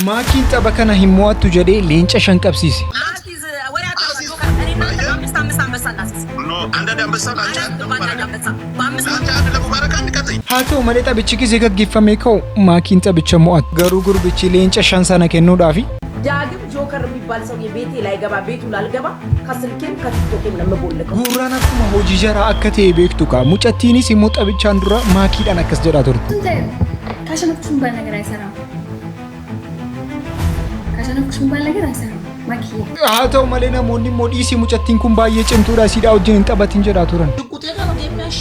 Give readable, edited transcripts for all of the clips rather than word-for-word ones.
maakiin tapha kana hin mo'attu jedhee leenca shan qabsiise. haa ta'u malee taphichi gisee gaggeeffamee ka'u maakiin taphicha mo'atu garuu gurbichi leenca shan sana kennuudhaafi. ዳግም ጆከር የሚባል ሰው የቤቴ ላይ ገባ ቤቱ ላልገባ ከስልኬም ከቲክቶክም ለመቦለቀ ጉራን አኩማ ሆጂ ጀራ አከቴ ቤክቱ ካ ሙጨቲኒስ ይሞ ጠብቻን ዱራ ማኪዳን አከስ ጀራ ቶርት ካሸነፍኩሽም ባል ነገር አይሰራም ካሸነፍኩሽም ባል ነገር አይሰራም ማኪ አታው ማለና ሞኒ ሞዲሲ ሙጨቲን ኩን ባየ ጭንቱራ ሲዳ ወጅን እንጠበትን ጀራ ቶረን ቁጤ ጋር ነው የሚያሽ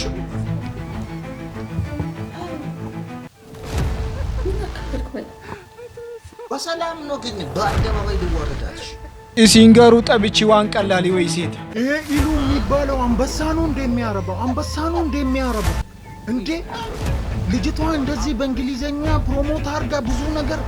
በሰላም ነው ግን በአደባባይ ልወረዳች ኢሲንጋሩ ጠብቺ ዋን ቀላሊ ወይ ሴት ይሄ ኢሉ የሚባለው አንበሳ ነው እንደሚያረባው አንበሳ ነው እንደሚያረባው እንዴ ልጅቷ እንደዚህ በእንግሊዘኛ ፕሮሞት አርጋ ብዙ ነገር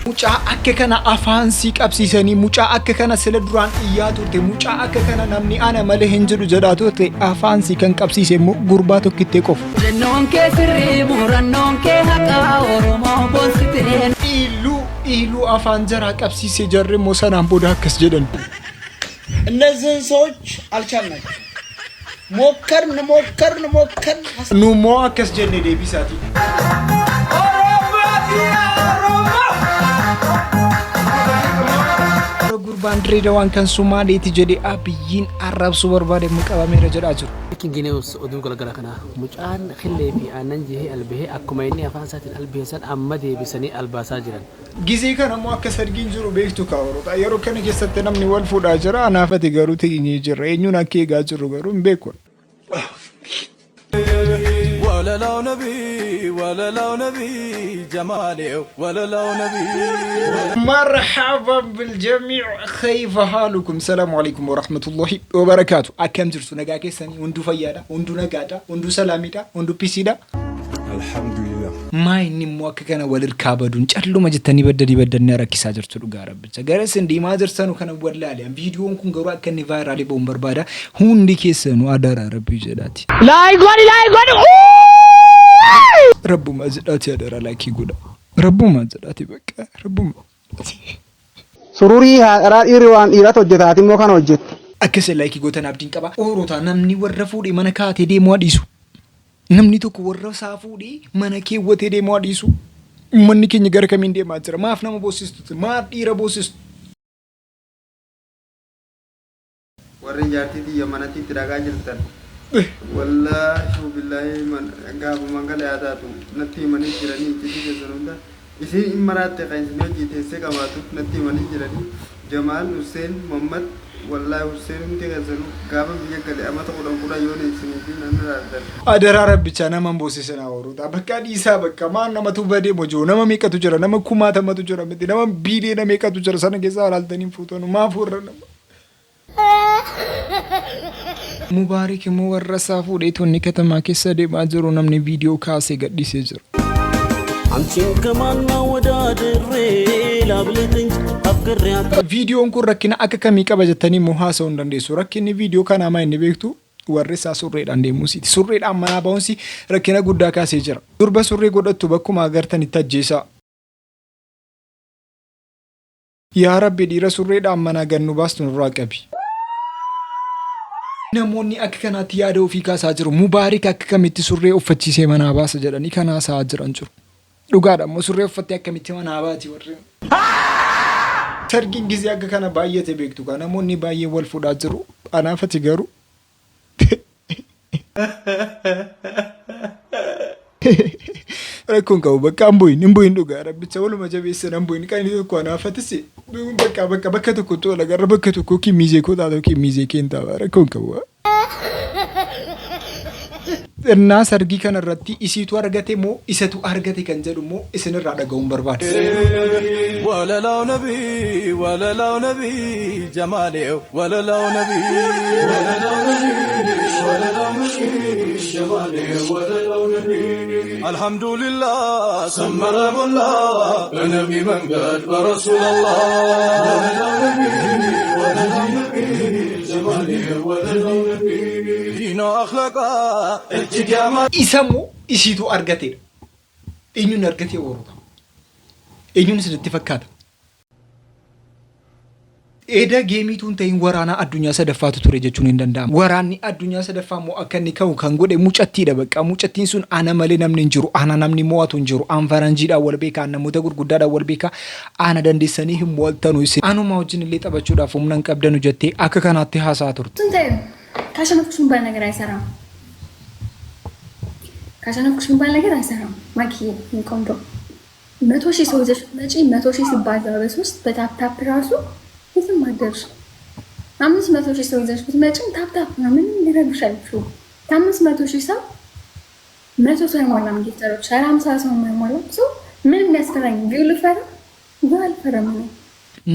mucaa akka kana afaan si qabsisanii mucaa akka kana sila duraan iyyaa turte mucaa akka kana namni ana malee hin jiru jedhaa turte afaan si kan qabsise immoo gurbaa tokkittee qofa. Murannoon kee sirrii murannoon kee haqaa Oromoo boonsiteen. Iiluu afaan jaraa qabsise jarri immoo sanaan booda akkas jedhan. እነዚህን ሰዎች አልቻልናቸው ሞከርን nu immoo akkas jenne deebisaati. gurbaan Dirreedawaan kan Sumaaleeti jedhee abiyyiin arrabsuu barbaade muqabameera jedhaa jiru. Kingineus oduu galgala kana mucaan khillee fi aannan jihee albahee akkuma inni afaan isaatiin albeessan amma deebisanii albaasaa jiran. Gizee kana immoo akka sargiin jiru beektu kaawwaroota yeroo kana keessatti namni wal fuudhaa jira anaafati garuu teenyee jirra eenyuun akka eegaa jiru garuu hin beeku. ولا لو نبي جمالي ولا لو نبي مرحبا بالجميع كيف حالكم السلام عليكم ورحمة الله وبركاته أكم جرسو نجاكي سني وندو فيادا وندو نجادا وندو سلاميدا وندو بيسيدا الحمد لله ما إني موك كان ولد كابدون شرلو ما جتني بدل نراكي ساجرتو لقارب جرس إندي ما جرسانو كان ولا عليهم فيديو كون جروا كان فايرال بومبر بادا هوندي كيسنو أدار ربي جداتي لا يقول ربو ما زداتي أدار لايكي قولا ربو ما زداتي بكا ربو ما سروري هذا إيروان إيرات وجداتي مو كان وجد أكسر لايكي قوتا نابدين كبا أوروتا نمني ورفودي من كاتي دي مواديسو namni tokko warra saafuudhi mana keewwatee deemaa dhiisu uummanni keenya gara kamiin deemaa jira maaf nama boosistu maaf dhiira boosistu warri jaartii biyya manatti itti dhagaa jirtan wallaahi billahi man gaafa mangala yaadaatu natti himanii jiranii itti keessan hunda isin hin maraatte kan isin hojii teessee qabaatu natti himanii jiranii Jamaal Hussein Muhammad wallahi Hussein inti gazanu gaba biya gale amata kudan yone sinidi nan radar adara rabbicha nama mbosise na woruta bakka disa bakka man nama tubade mojo nama mekatu jira nama kuma ta matu jira miti nama bide na mekatu jira sana gesa alaltani futonu ma furra Mubarak mu warra safuudhe tonni katama keessa deemaa jiru namni viidiyoo kaasee gadhiisee jira. አንቺን ከማና ወዳድሬ ላብልጥኝ አፍቅሬያት viidiyoon kun rakkina akka kamii qaba jettanii muhaasa'uu hin dandeessu rakkinni viidiyoo kanaa maa inni beektu warri isaa surreedhaan deemuusiiti surreedhaan manaa ba'uunsi rakkina guddaa kaasee jira durba surree godhattu bakkuma agartanitti ajjeesaa yaa rabbi dhiira surreedhaan manaa gannu baastu nurraa qabi namoonni akka kanaatti yaada ofii kaasaa jiru Mubaarak akka kamitti surree uffachiisee manaa baasa jedhanii kanaa saa jiran jiru dhugaadha ammoo surree uffattee akkamitti manaa baati warri sargiin gisee akka kana baay'ate beektu kan namoonni baay'ee wal fuudhaa jiru anaafati garuu rakkoon qabu bakka hambuyin dhugaa rabbicha waluma jabeessan hambuyin kan inni tokko anaafatise bakka tokko tola garra bakka tokko kimmiizee koo taatoo kimmiizee keentaaba rakkoon qabu Irnaa sargii kana irratti isiitu argate moo isatu argate kan jedhu moo isinirraa dhaga'uun barbaada. ولا لو نبي جمالي ولا لو نبي جمالي ولا لو نبي الحمد لله سمر الله بنبي من قد برسول الله ولا لو نبي دينا أخلاقا اتجاما Isamoo isiitu argateedha. Eenyuun argatee ooluudha. Eenyuun isinitti fakkaata. Eeda geemiituun ta'in waraanaa addunyaa sadaffaatu ture jechuun hin danda'amu. Waraanni addunyaa sadaffaa immoo akka inni ka'u kan godhe mucattiidha bakka. Mucattiin sun ana malee namni hin jiru. Ana namni mo'atu hin jiru. Aan faranjiidhaan wal beekaa. Namoota gurguddaadhaan wal beekaa. Ana dandeessanii hin mo'atanu isin. Anuma wajjin illee taphachuudhaaf humna hin qabdanu jettee akka kanaatti haasaa turte. ስንታዩ ካሸነፍኩሽ የሚባል ነገር አይሰራም። ካሸነፍኩሽ የሚባል ነገር አይሰራም። ማኪዬ ቆንጆ 100,000 ሰው ይዘሽ መጪ 100,000 ሲባዛ በ3 በታፕታፕ ራሱ የትም አደርሽ። 500,000 ሰው ይዘሽ ብትመጪ ታፕታፕ ነው ምንም ሊረብሽ አይችልም። ከ500,000 ሰው 100 ሰው አይሞላም። ጊፍተሮች 50 ሰው አይሞላም። ሰው ምንም ያስፈራኝ ቪው ልፈራ አልፈራም ነው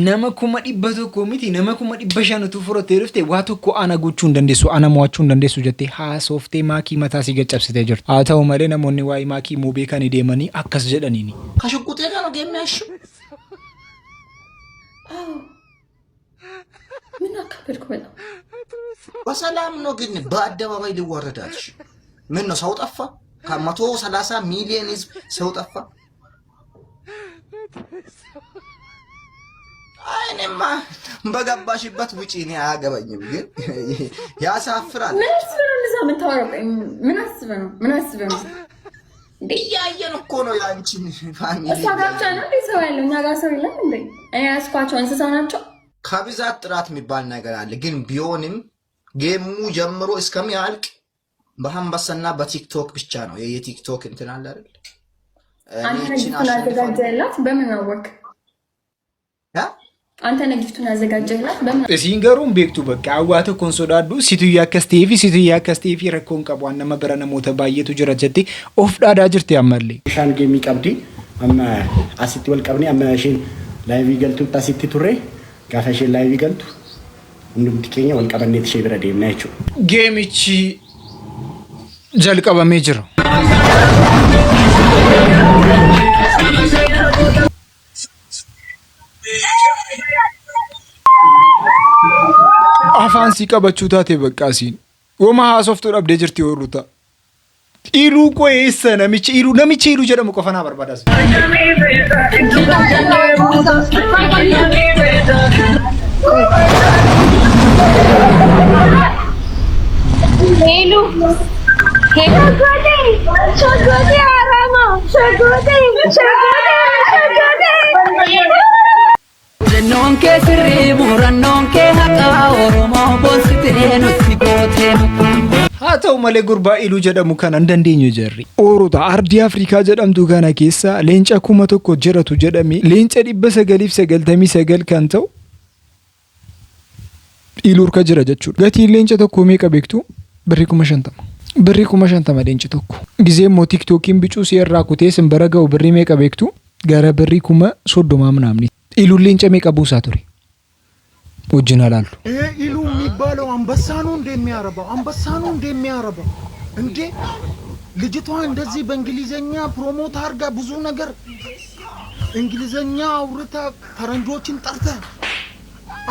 Nama kuma dhibba tokko miti nama kuma dhibba shantu fudhatee dhuftee waa tokko ana gochuu hin dandeessu ana mo'achuu hin dandeessu jettee haasoftee maakii mataa si gaccabsitee jirti. Haa ta'u malee namoonni waa'ee maakii immoo beekan deemanii akkas jedhaniini. ከሽጉጤ ጋር ነው የሚያሽው። ምን አካበድኩ በጣም በሰላም ነው ግን በአደባባይ ሊወረዳልሽ። ምን ነው ሰው ጠፋ? ከ130 ሚሊዮን ህዝብ ሰው ጠፋ። አይኔማ በገባሽበት ውጪ እኔ አያገባኝም፣ ግን ያሳፍራል። ምን አስበህ ነው ምን ታወራው? ምን አስበህ ነው? ምን አስበህ ነው? እያየን እኮ ነው ያንቺን ፋሚሊ። እሷ ጋር ብቻ ነው ሰው ያለው፣ እኛ ጋር ሰው የለም እንዴ? እኔ ያስኳቸው እንስሳ ናቸው። ከብዛት ጥራት የሚባል ነገር አለ። ግን ቢሆንም ጌሙ ጀምሮ እስከሚያልቅ በአንበሳና በቲክቶክ ብቻ ነው። የቲክቶክ እንትን አለ አይደል? አንተ ጊፍቱን አዘጋጀህላት በምን አወቅ? አንተ ጊፍቱን አዘጋጀህላት በምን? Isiin garuu beektu bakka awwaata kon sodaadhu situ yakkas ta'eefi rakkoon qabu waan nama bira namoota baay'eetu jira jettee of dhaadaa jirti ammallee. Bishaan geemii qabdi amma asitti wal qabnee amma isheen laayivii galtuutti asitti turre gaafa isheen laayivii galtu hundumti keenya wal qabanneeti ishee bira deemna jechuudha. Geemichi jalqabamee jira. Afaan si qabachuu taate baqqaasiin wama haasoftuu dhabdee jirti ooluta. Iluu koo eessa namichi iluu jedhamu qofa naa barbaadas. Non che si ribura, non che haqa oromo bositee nuti gooteenu. Haa ta'u malee gurbaa iluu jedhamu kana hin dandeenye jirri. Oorota ardii Afrikaa jedhamtu kana keessa leenca 1,000 jiratu jedhame leenca 999 kan ta'u iluu irka jira jechuudha. Gatiin leenca tokko meeqa beektu? Birrii 50,000. Birrii 50,000 leenci tokko. Gizee immoo tiktookiin bicuu si irraa kutee simbara ga'u birrii meeqa beektu? Gara birrii 30,000 ምናምን ኢሉን ሌንጨ የሚቀቡሳ ቱሪ ወጅና ላሉ ኢሉ የሚባለው አንበሳ ነው እንደሚያረባው አንበሳ ነው እንደሚያረባው እንዴ ልጅቷ እንደዚህ በእንግሊዘኛ ፕሮሞት አርጋ ብዙ ነገር እንግሊዘኛ አውርታ ፈረንጆችን ጠርተ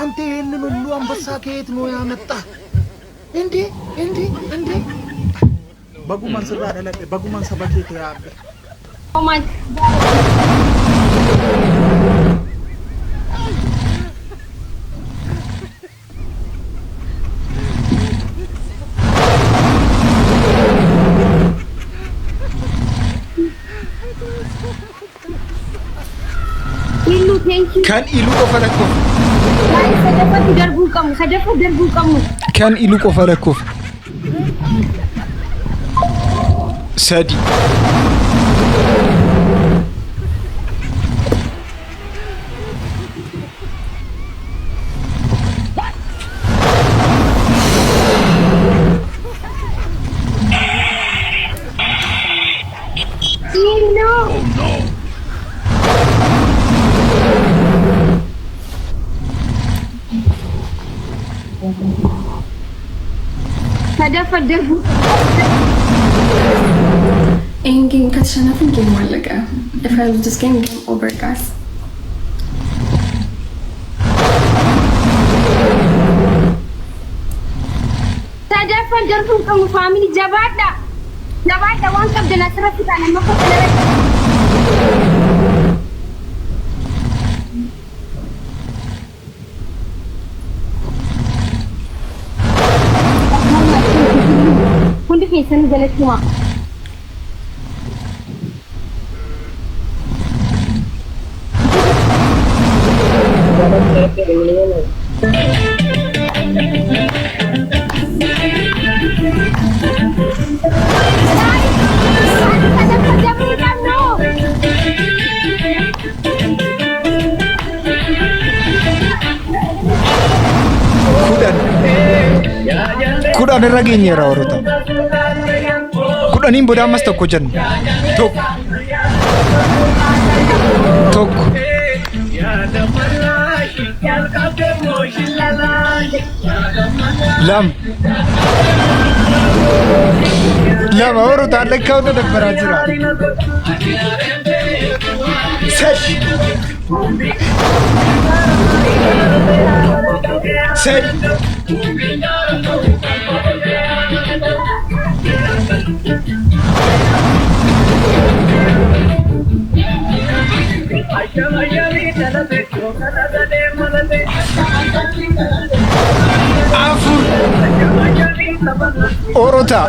አንተ ይሄንን ሁሉ አንበሳ ከየት ነው ያመጣ እንዴ በጉማን ስራ አይደለ በጉማን ሰባኬት ያበ ኦማን Kan ilu qofa lakkoofne. Kan ilu qofa lakkoofne. Sadi. ይህን ጌም ከተሸነፍን ጌም አለቀ። If I lose this game over, guys. Arfan darbuun qabu faamilii jabaadha. Jabaadha waan qabdan asirratti taane makka hundi keessan jalatti maa Kudan irra geenyeera warroota. Kudhaniin booda ammas tokko jennu. Tokko. Lama warroota lakkaa'utu dabbaraa jira. Sadi. Afur. Orota.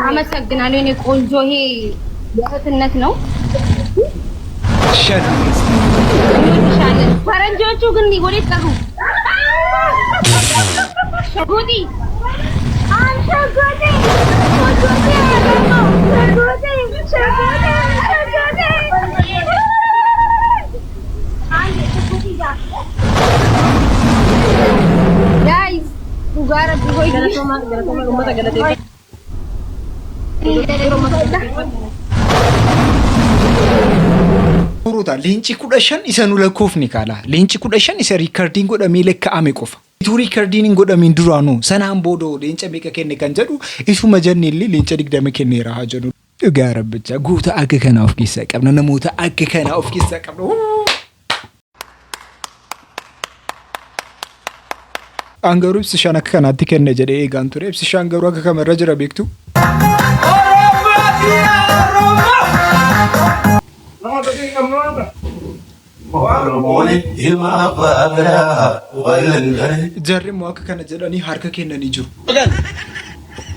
አመሰግናለሁ እኔ ቆንጆ ይሄ የእህትነት ነው ፈረንጆቹ ግን ወዴት ቀሩ ሸጎዲ ሸጎዲ guys ugara bugoy galatoma gumbata galate Uruta leenci 15 isa nu lakkoofni kala leenci 15 isa recording godhamee lakkaa'ame qofa itu recording godhameen duraanu sanaan boodo leenca meeqa kenne kan jedhu isuma jannillee leenca 20 kenneera haa jedhu dhugaa rabbicha guuta akka kana of keessaa qabna namoota akka kana of keessaa qabna Angaru ibsi shan akka kanaatti kenne jedhee eegaan ture ibsi shan garuu akka kamerra jira beektu jarri moo akka kana jedhanii harka kennanii jiru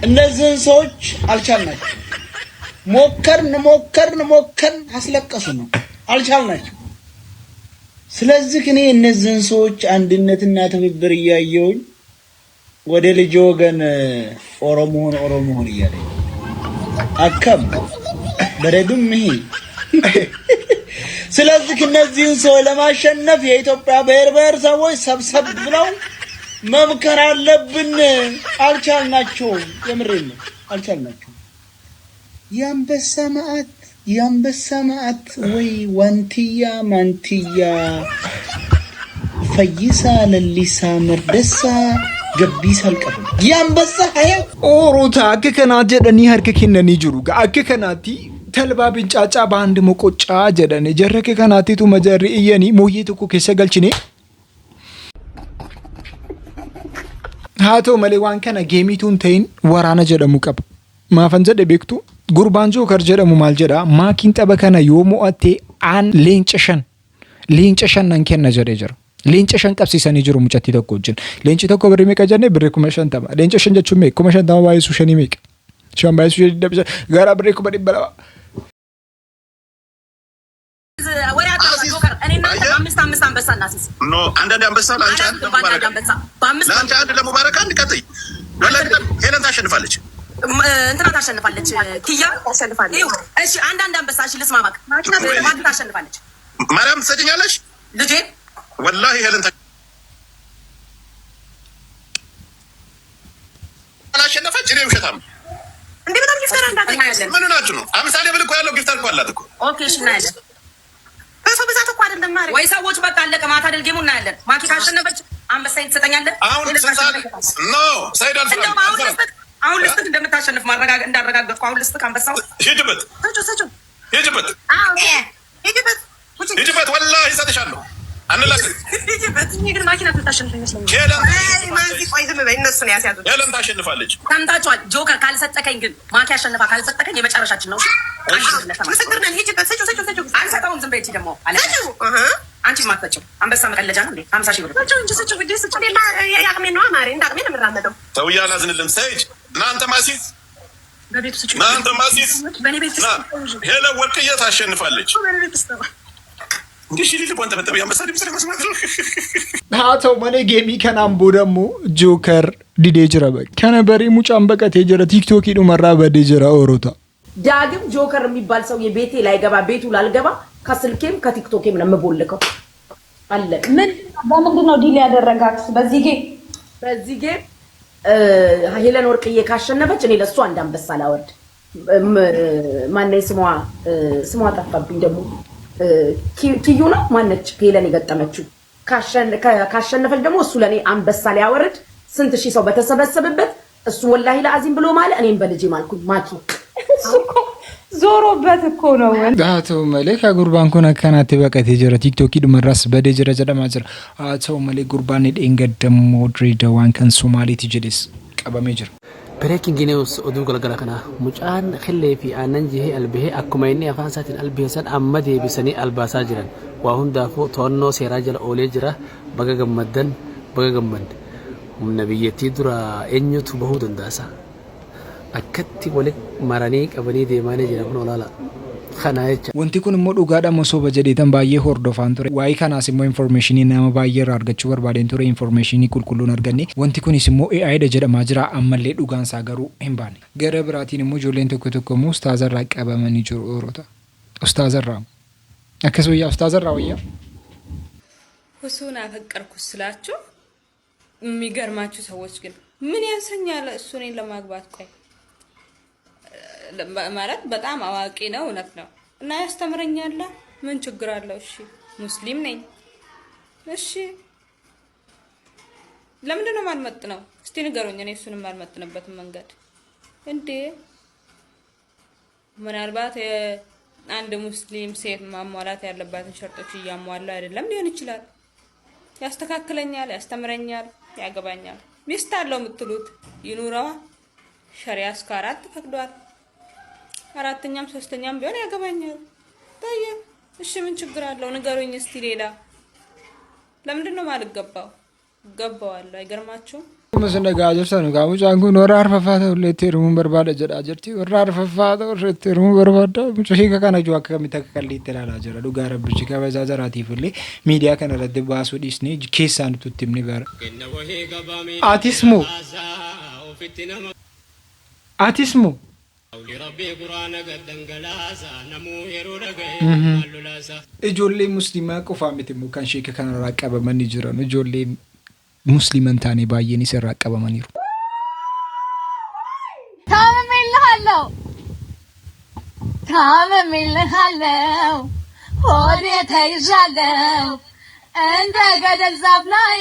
እነዚህን ሰዎች አልቻልናቸው ሞከርን አስለቀሱ ነው አልቻልናቸው ስለዚህ እኔ እነዚህን ሰዎች አንድነትና ትብብር እያየሁኝ ወደ ልጅ ወገን ኦሮሞን እያለ አከም በረዱም ይሄ ስለዚህ እነዚህን ሰው ለማሸነፍ የኢትዮጵያ ብሔረሰቦች ሰብሰብ ብለው መምከር አለብን አልቻልናቸው የምሬን ነው አልቻልናቸው የአንበሳ መዓት ወይ ዋንትያ ማንትያ ፈይሳ ለሊሳ መርደሳ ገቢሳ አልቀበል የአንበሳ ሀያ ኦሮታ akka kana jedhanii harka kennanii jiru akka kanaatti talbaa bincaacaa baand moqoccaa jedhani jarrake kanaatti tu majarri iyyanii mooyyee tokko keessa galchine haato malee waan kana geemituun ta'in waraana jedhamu qaba maafan jedhe beektu gurbaan jookar jedhamu maal jedha maakiin xaba kana yoo mo'atte aan leenca shan nan kenna jedhee jira leenca shan qabsisanii jiru mucatti tokko wajjin leenci tokko birrii meeqa jenne birrii 50 leenca shan jechuun meeqa 50 baay'isu shanii meeqa shan baay'isu shanii dabisa gara birrii 200 አምስት አንበሳ እናስይዝ ኖ አንዳንድ አንበሳ ላንቺ አንድ ለሙባረክ አንድ ቀጥይ ሄለን ታሸንፋለች እንትና ታሸንፋለች ኪያ ታሸንፋለች እሺ አንዳንድ አንበሳ እሺ ልስማማክ ማኪ ታሸንፋለች ማርያም ትሰጪኛለሽ ልጄ ወላሂ ሄለን አላሸነፈች እኔ ውሸታም እንዴ በጣም ጊፍተር እንዳታያለን ምን ናችሁ ነው አምሳሌ ብልኮ ያለው ጊፍተር እኮ አላት እኮ ኦኬ እሺ እናያለን በሰው ብዛት እኮ አይደለም ማሪ ወይ ሰዎች በቃ አለቀ ማታ ደልጌሙ እናያለን ማኪ ካሸነፈች አንበሳኝ ትሰጠኛለህ አሁን ኖ ሳይድ አልፈራም አሁን ልስጥክ እንደምታሸንፍ ማረጋገጥ እንዳረጋገጥኩ አሁን ልስጥክ አንበሳው ሂጅበት ሰጩ ሂጅበት ሂጅበት ወላሂ እሰጥሻለሁ አንላስ ሂጅበት ግን ማኪና ትታሸንፍ ይመስለኛል ማዚ ቆይ ዝም በይ እነሱ ነው ያስያዙት ሄለን ታሸንፋለች ሰምታችኋል ጆከር ካልሰጠከኝ ግን ማኪ ያሸንፋ ካልሰጠከኝ የመጨረሻችን ነው ምስክርነን ሂጅበት ሰጩ አንሰጠውም ዝም በይ ደግሞ አለ አንቺ ማጥተው አንበሳ መቀለጃ ነው እንዴ 50 ሺህ ብር ሰጩ እንጂ ሰጩ ሌላ ያቅሜ ነው ማሪ እንዳቅሜ ነው የምራመደው ሰውዬ አላዝንልም ሰይድ እናንተ ማሲስ በቤቱ ሰጩ እናንተ ማሲስ በኔ ቤት ሄለን ወርቅዬ ታሸንፋለች እንዲህ ሊል ወንተ በተበያ አንበሳ ድምጽ ለመስማት ነው ሃተው ማለ ጌሚ ከናምቦ ደግሞ ጆከር ዲዴ ጅራ በቃ ከነበሪ ሙጫን በቀት የጀረ ቲክቶክ ሄዶ መራ በዴ ጅራ ኦሮታ ዳግም ጆከር የሚባል ሰው የቤቴ ላይ ገባ ቤቱ ላልገባ ከስልኬም ከቲክቶኬም ነው የምቦልከው አለ ምን በምንድን ነው ዲል ያደረጋት በዚህ ጌም ሄለን ወርቅዬ ካሸነፈች እኔ ለሷ አንድ አንበሳ ላወርድ ማነው ስሟ ጠፋብኝ ደግሞ ኪዩ ነው ማነች ሄለን የገጠመችው ካሸነፈች ደግሞ እሱ ለኔ አንበሳ ሊያወርድ ስንት ሺህ ሰው በተሰበሰበበት እሱ ወላሂ ለአዚም ብሎ ማለ እኔም በልጄ ማልኩኝ ማኪ ዞሮበት እኮ ነው አቶ መለክ ጉርባን ኮና ከናት በቀት የጀረ ቲክቶክ ይድመራስ በደጀረ ጀደማጀር አቶ መለክ ጉርባን ደንገደሞ ድሬዳዋን ከን ሶማሌ ትጅልስ ቀበሜጀር breaking news oduu galgala kana mucaan khillee fi aannan jihee albahee akkuma inni afaan isaatiin albeessan amma deebisanii albaasaa jiran waa hundaafuu to'annoo seeraa jala oolee jira baga gammaddan baga gammadde humna biyyattii dura eenyutu bahuu danda'a akkatti waliin maranii qabanii deemanii jiran kun olaala kana jecha wanti kun immoo dhugaadha mosoba jedheetan baay'ee hordofaan ture waa'ee kanaas immoo informationii nama baay'ee irraa argachuu barbaadeen ture informationii qulqulluun arganne wanti kunis immoo AI dha jedhamaa jira ammallee dhugaan isaa garuu hin baane gara biraatiin immoo ijoolleen tokko immoo ustaazarraa qabamanii jiru oroota ustaazarraa akkasuma ustaazarraa wayyaa ሁሱን አፈቀርኩ ስላችሁ የሚገርማችሁ ሰዎች ግን ምን ያንሰኛል እሱን ለማግባት ቆይ ማለት በጣም አዋቂ ነው እውነት ነው እና ያስተምረኛል ምን ችግር አለው እሺ ሙስሊም ነኝ እሺ ለምንድን ነው ማልመጥነው እስቲ ንገሩኝ እኔ እሱን ማልመጥነበት መንገድ እንዴ ምናልባት አንድ ሙስሊም ሴት ማሟላት ያለባትን ሸርጦች ያሟላ አይደለም ሊሆን ይችላል ያስተካክለኛል ያስተምረኛል ያገባኛል ሚስት አለው የምትሉት ይኑረዋ ሸሪዓ እስከ 4 ፈቅዷል አራተኛም ሶስተኛም ቢሆን ያገባኛል ታየ እሺ ምን ችግር አለው ንገሩኝ እስቲ ሌላ ለምንድን ነው ማልገባው ገባዋል አይገርማችሁ መስነጋጀር ሰኑ ጋሙጫን ኩን ወራር ፈፋታ ለቴሩን በርባደ ጀዳ ጀርቲ ወራር ፈፋታ ለቴሩን በርባዳ ሙጭሂ ከካና ጆ ከሚተከከል ይተላላ ጀራ ዱጋረ ብርጭ ከበዛዘራት ይፍሌ ሚዲያ ከነረደ ባሱ ዲስኒ ኬሳን ቱትምኒ በር አቲስሙ እጆሌ ሙስሊማ ቆፋሚት ሙካን ሼከ ከነራ ቀበመን ይጅራን እጆሌ ሙስሊማን ታኔ ባየን ይሰራ ቀበመን ይሩ ታመምልሃለው ሆዴ ተይዣለው እንደ ገደል ዛፍ ላይ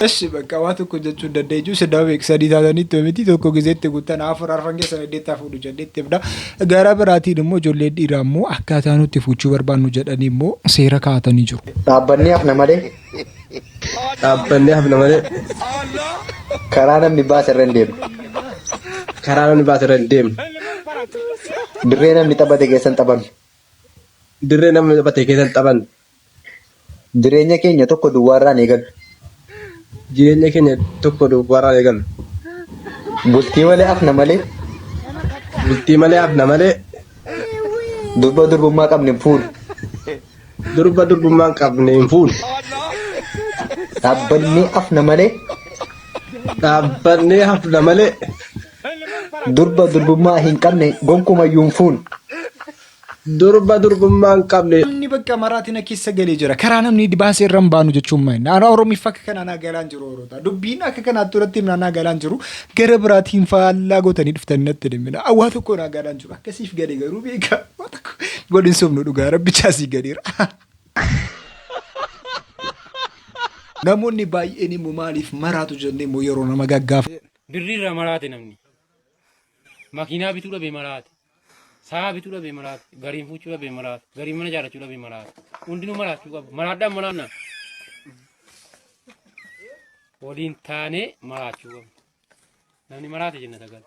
እሺ በቃ ዋት እኮ ጀቹ ደደጁ ስዳው ኤክሰዲታኒ ተሚቲ ተኮ ጊዜት ጉተና አፈራርፈንገ ሰነዴታ ፉዱ ጀዴት ይብዳ ጋራ በራቲ ደሞ ጆሌ ዲራሞ አካታኑ ትፉቹ በርባኑ ጀደኒሞ ሴራ ካተኒ ጅሩ ዳበኒ አፍነመለ ከራነም ቢባስ ረንዴም ድሬነም ሊጠበተ ጌሰን ጠበን jireenya keenya tokko duwwaarraan eegalu bultii malee afna malee durba durbummaa qabne hin fuudhu dhaabbannee afna malee durba durbummaa hin qabne gonkumayyuu hin fuudhu Durba durbummaan qabne. Namni bakka maraatina keessa galee jira. Karaa namni dibaasee irra hin baanu jechuun maali? Naannoo Oromiif akka kana naa galaan jiru Oroota. Dubbiin akka kanaatti irratti naa galaan jiru. Gara biraatiin faallaa gootanii dhuftanii natti dhimmina. Awwaa tokko naa galaan jiru. Akkasiif galee garuu beekaa. Godhin sobnu dhugaa rabbichaasii galeera. Namoonni baay'een immoo maaliif maraatu jennee immoo yeroo nama gaggaafa. Birriirra maraate namni. Makiinaa bituu dhabee maraate. Sa'a bituu dhabee maraate. Gariin fuuchuu dhabee maraate. Gariin mana jaarrachuu dhabee maraate. Hundinuu maraachuu qabu. Maraadhaan maraanna. Waliin taanee maraachuu qabu. Namni maraate jenna sagal.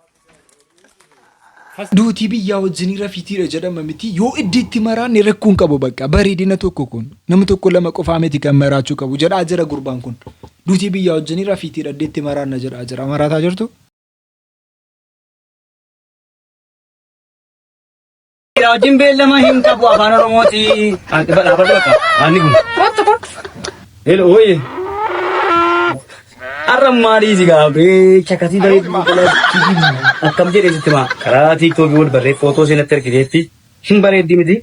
Duutii biyyaa wajjin rafiitiidha jedhama miti yoo iddiitti maraanne rakkoon qabu bakka bareedina tokko kun nama tokko lama qofaa miti kan maraachuu qabu jedhaa jira gurbaan kun duutii biyyaa wajjin rafiitiidha iddiitti maraanna jedhaa jira maraataa jirtu. Wajjin beellama hin qabu afaan Oromooti. Ani kun. Hello oye. Arrammaadii si gaafee chakasii bareedu akkam jedhee sitti maa karaa tiiktookii wal barree footoo seenatti argiteetti hin bareeddi miti.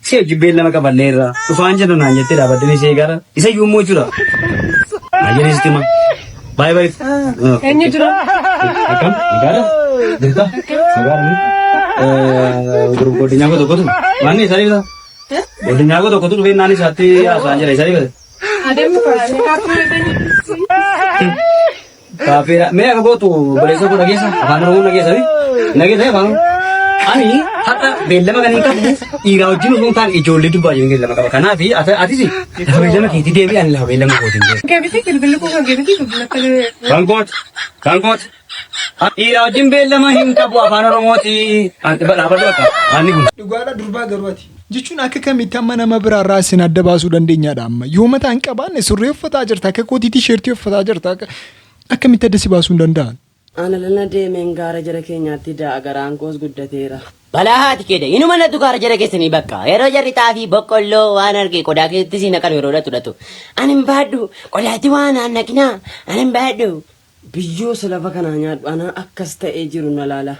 Si hojii beellama qabanneerra dhufaan jedhu naan jettee dhaabbaddanii see gara isa yommuu jechuudha. Maa jedhee sitti maa baay'ee bareedu. Eenyu jira? Akkam gaara jirta? Gaara godinyaa koo tokkotu maanni isa dhiibata? Godinyaa koo tokkotu dhufee naan isaatti haasaan jedha isa dhiibata. Kaafeera mee akka gootu bareessa kun dhageessa afaan Oromoo dhageessa dhageessa afaan ani hatta beellama kan hin qabu dhiiraa wajjin utuu ta'an ijoollee dubbaa jiran beellama qaba kanaaf atis lafa beellama keetii deebii ani lafa beellama kootiin deebii. Kankoot dhiiraa wajjin beellama hin qabu afaan Oromooti dhaabatu akka ani kun. Dhugaadha durbaa garuuti. Jechuun akka kamitti amma nama biraarraa isin adda baasuu dandeenyaadha amma yoo mataa hin qabaanne surree uffataa jirta akka kootii tiishertii uffataa jirta akkamitti adda si baasuu hin danda'an. Ana lana deemeen gaara jara keenyaatti da'a garaan koos guddateera. Balaa haati keedha inuma natu gaara jara keessanii bakka yeroo jarri xaafii boqqolloo waan arge qodaa keessatti si naqan yeroo dhatu. Ani hin baadhu qodaatti waan aan naqinaa ani hin baadhu. Biyyoos lafa kanaa nyaadhu ana akkas ta'ee jiru na laala.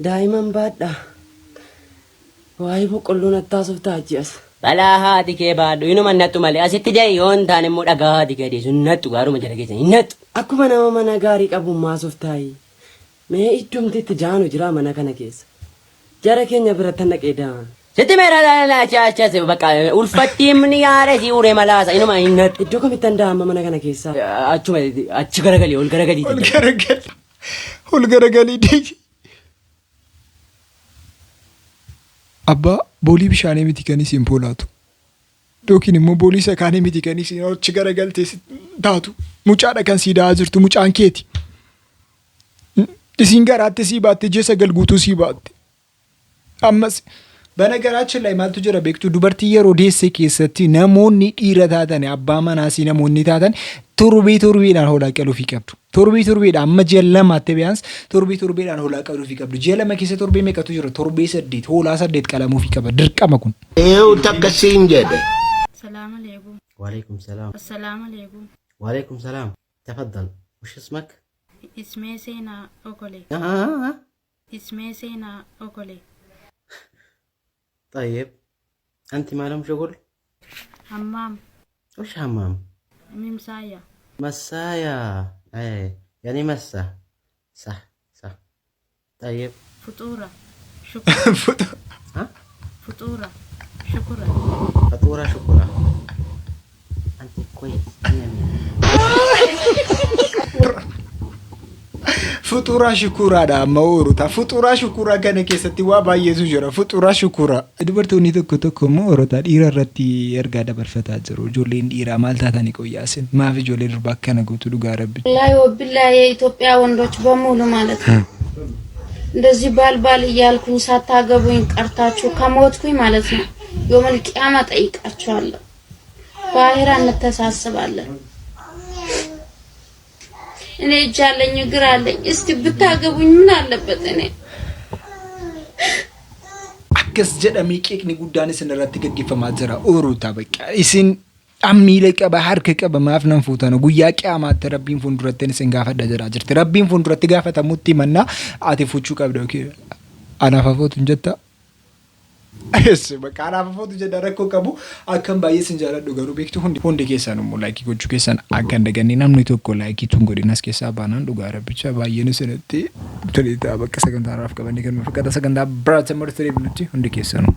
Daa'iman baadha. Waa'ee boqqolloo nattaasuuf taajji'as. Balaa haati kee baadhu inuma nattu malee asitti jee yoon taane immoo dhagaa haati kee deessu nattu gaaruma jala keessan hin nattu. Akkuma nama mana gaarii qabu maasuuf taayi. Mee iddumtitti jaanu jira mana kana keessa. Jara keenya biratti naqee daa'an. Sitti meera achas bakka ulfattiin ni yaare si uree malaasa inuma hin nattu. Iddoo kamittan daa'ama mana kana keessa. Achuma achi garagalii ol garagalii. Ol garagalii. Abbaa boolii bishaanii miti kan isin poolaatu. Yookiin immoo boolii sakaanii miti kan isin achi garagaltee taatu. Mucaadha kan sii da'aa jirtu mucaan keeti. Isin garaatti sii baatte jessa galguutuu sii baatte. Ammas banagaraachin ላይ maaltu jira beektu dubartii yeroo deesse keessatti namoonni dhiira taatan abbaa manaasii namoonni taatan torbeedhaan hoolaa qaluu qabdu. Torbeedhaan amma ji'a lamaatti biyyaans torbeedhaan hoolaa qaluu qabdu. Ji'a lama keessa torbee meeqatu jira? Torbee 8 hoolaa 8 qalamuu qaba dirqama kun. Takkasiin jedhe. السلام عليكم. وعليكم السلام. السلام عليكم. وعليكم السلام. تفضل. وش اسمك؟ اسمي سينا أوكولي. اسمي سينا أوكولي. طيب أنت ما لهم شغل؟ حمام. وش حمام؟ ممسايا. مسايا. ايه يعني مسة. صح. طيب. فطورة. شكرا. فطورة. شكرا. فطورة شكرا. أنت كويس. Fuxuraa shukuraadha amma ooruta. Fuxuraa shukuraa kana keessatti waa baay'eetu jira. Fuxuraa shukuraa. Dubartoonni tokko immoo oorota dhiira irratti ergaa dabarfataa jiru. Ijoolleen dhiiraa maal taatanii qoyyaasin? Maaf ijoolleen durbaa akkana gootu dhugaa rabbi? Wallahi ወብላሂ የኢትዮጵያ ወንዶች በሙሉ ማለት ነው እንደዚህ ባል እያልኩኝ ሳታገቡኝ ቀርታችሁ ከሞትኩኝ ማለት ነው የውመል ቂያማ ጠይቃችኋለሁ። በአኺራ እንተሳሰባለን። እኔ እጅ አለኝ እግር አለኝ እስቲ ብታገቡኝ ምን አለበት? እኔ akkas jedhamee qeeqni guddaan isin irratti gaggeeffamaa jira. Ooruuta bakka isin ammiilee qaba harka qaba maaf nan fuutana guyyaa qiyaamaatti rabbiin fuulduratti isin gaafadha jira jirti. Rabbiin fuulduratti gaafatamutti mannaa ati fuchuu qabda anaaf afootu hin jetta. Yes, bakka anaaf footu jedha rakkoo qabu akkan baay'ee sin jaaladhu garuu beektu hundi keessan immoo laayikii gochuu keessan akka hin daganne namni tokko laayikii tun godhinas keessaa baanaan dhugaa rabbicha baay'een sanatti tolitaa bakka sagantaa raaf qabanii kan fakkaata sagantaa biraata murtee nuti hundi keessanuu.